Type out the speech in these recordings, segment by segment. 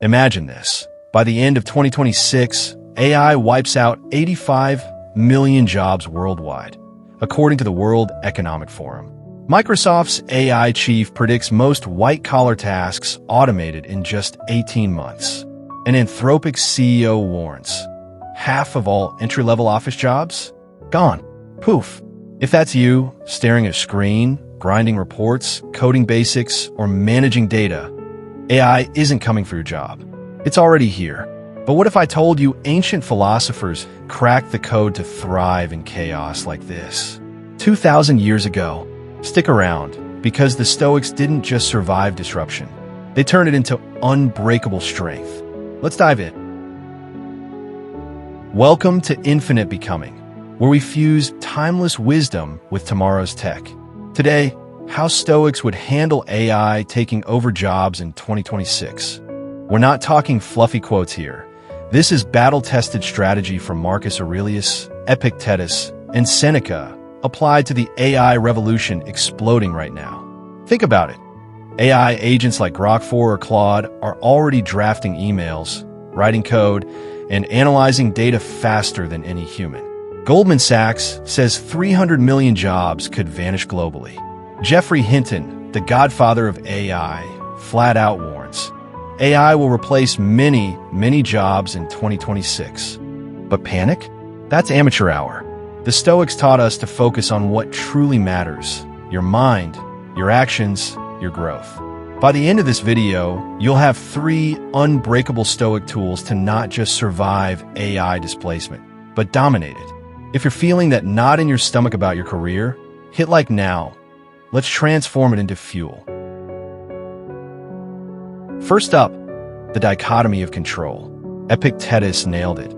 Imagine this. By the end of 2026, AI wipes out 85 million jobs worldwide, according to the World Economic Forum. Microsoft's AI chief predicts most white-collar tasks automated in just 18 months. An Anthropic CEO warns, half of all entry-level office jobs? Gone. Poof. If that's you, staring at a screen, grinding reports, coding basics, or managing data, AI isn't coming for your job. It's already here. But what if I told you ancient philosophers cracked the code to thrive in chaos like this? 2,000 years ago. Stick around, because the Stoics didn't just survive disruption. They turned it into unbreakable strength. Let's dive in. Welcome to Infinite Becoming, where we fuse timeless wisdom with tomorrow's tech. Today, how Stoics would handle AI taking over jobs in 2026. We're not talking fluffy quotes here. This is battle-tested strategy from Marcus Aurelius, Epictetus, and Seneca, applied to the AI revolution exploding right now. Think about it. AI agents like Grok 4 or Claude are already drafting emails, writing code, and analyzing data faster than any human. Goldman Sachs says 300 million jobs could vanish globally. Geoffrey Hinton, the godfather of AI, flat out warns, AI will replace many jobs in 2026. But panic? That's amateur hour. The Stoics taught us to focus on what truly matters: your mind, your actions, your growth. By the end of this video, you'll have 3 unbreakable Stoic tools to not just survive AI displacement, but dominate it. If you're feeling that knot in your stomach about your career, hit like now. Let's transform it into fuel. First up, the dichotomy of control. Epictetus nailed it.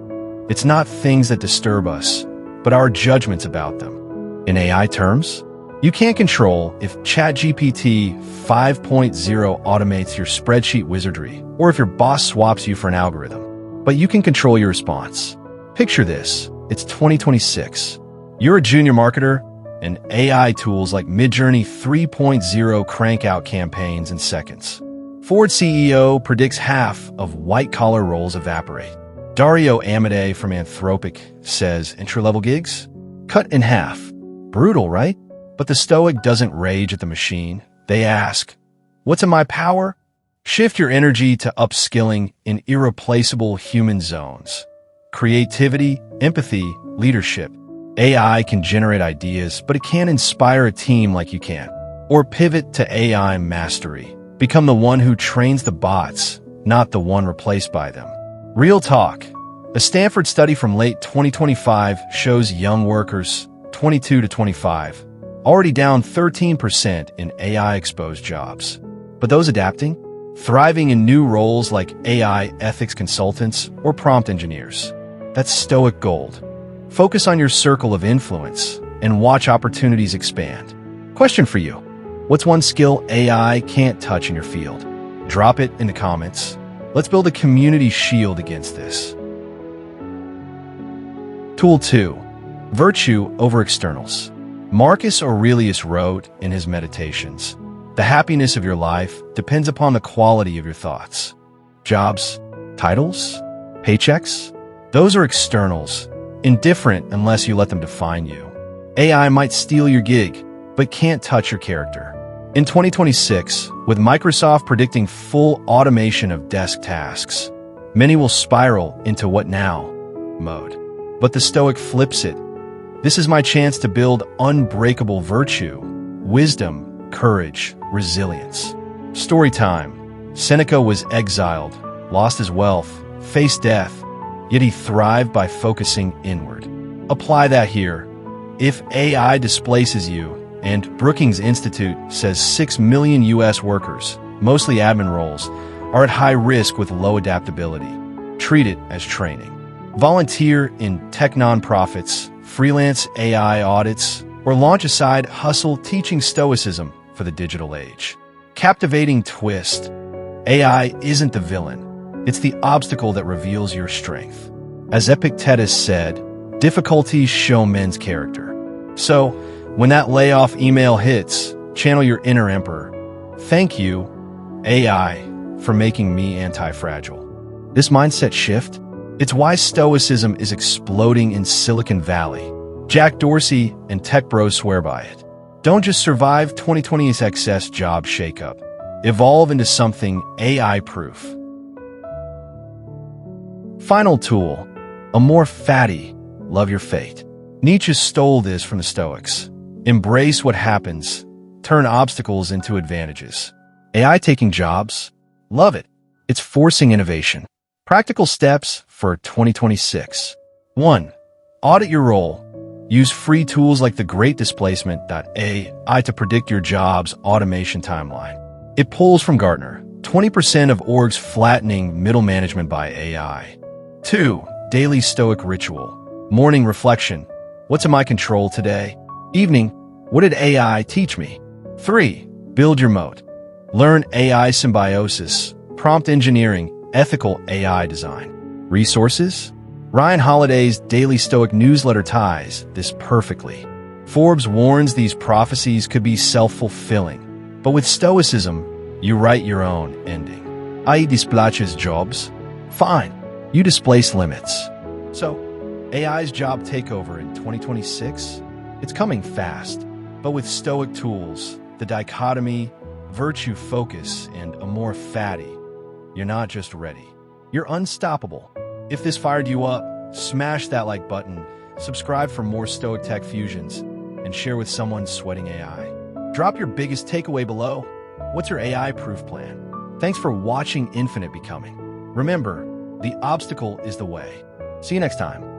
It's not things that disturb us, but our judgments about them. In AI terms, you can't control if ChatGPT 5.0 automates your spreadsheet wizardry, or if your boss swaps you for an algorithm. But you can control your response. Picture this. It's 2026. You're a junior marketer, and AI tools like Midjourney 3.0 crank out campaigns in seconds. Ford CEO predicts half of white-collar roles evaporate. Dario Amodei from Anthropic says entry-level gigs? Cut in half. Brutal, right? But the Stoic doesn't rage at the machine. They ask, what's in my power? Shift your energy to upskilling in irreplaceable human zones. Creativity, empathy, leadership. AI can generate ideas, but it can't inspire a team like you can. Or pivot to AI mastery. Become the one who trains the bots, not the one replaced by them. Real talk. A Stanford study from late 2025 shows young workers, 22 to 25, already down 13% in AI-exposed jobs. But those adapting? Thriving in new roles like AI ethics consultants or prompt engineers. That's Stoic gold. Focus on your circle of influence and watch opportunities expand. Question for you. What's one skill AI can't touch in your field? Drop it in the comments. Let's build a community shield against this. Tool 2. Virtue over externals. Marcus Aurelius wrote in his Meditations, the happiness of your life depends upon the quality of your thoughts. Jobs, titles, paychecks, those are externals, indifferent unless you let them define you. AI might steal your gig, but can't touch your character. In 2026, with Microsoft predicting full automation of desk tasks, many will spiral into what now mode. But the Stoic flips it. This is my chance to build unbreakable virtue, wisdom, courage, resilience. Story time. Seneca was exiled, lost his wealth, faced death, yet he thrived by focusing inward. Apply that here. If AI displaces you, and Brookings Institute says 6 million U.S. workers, mostly admin roles, are at high risk with low adaptability, treat it as training. Volunteer in tech nonprofits, freelance AI audits, or launch a side hustle teaching Stoicism for the digital age. Captivating twist. AI isn't the villain. It's the obstacle that reveals your strength. As Epictetus said, difficulties show men's character. So, when that layoff email hits, channel your inner emperor. Thank you, AI, for making me anti-fragile. This mindset shift, it's why Stoicism is exploding in Silicon Valley. Jack Dorsey and tech bros swear by it. Don't just survive 2020's excess job shakeup. Evolve into something AI-proof. Final tool, AMOR FATI, love your fate. Nietzsche stole this from the Stoics. Embrace what happens. Turn obstacles into advantages. AI taking jobs? Love it. It's forcing innovation. Practical steps for 2026. 1. Audit your role. Use free tools like the Great Displacement.ai to predict your job's automation timeline. It pulls from Gartner. 20% of orgs flattening middle management by AI. 2. Daily Stoic ritual. Morning reflection. What's in my control today? Evening. What did AI teach me? 3. Build your moat. Learn AI symbiosis, prompt engineering, ethical AI design. Resources? Ryan Holiday's Daily Stoic newsletter ties this perfectly. Forbes warns these prophecies could be self-fulfilling, but with Stoicism, you write your own ending. I.e. displaces jobs? Fine, you displace limits. So, AI's job takeover in 2026? It's coming fast, but with Stoic tools, the dichotomy, virtue focus, and AMOR FATI, you're not just ready. You're unstoppable. If this fired you up, smash that like button, subscribe for more Stoic Tech Fusions, and share with someone sweating AI. Drop your biggest takeaway below. What's your AI-proof plan? Thanks for watching Infinite Becoming. Remember, the obstacle is the way. See you next time.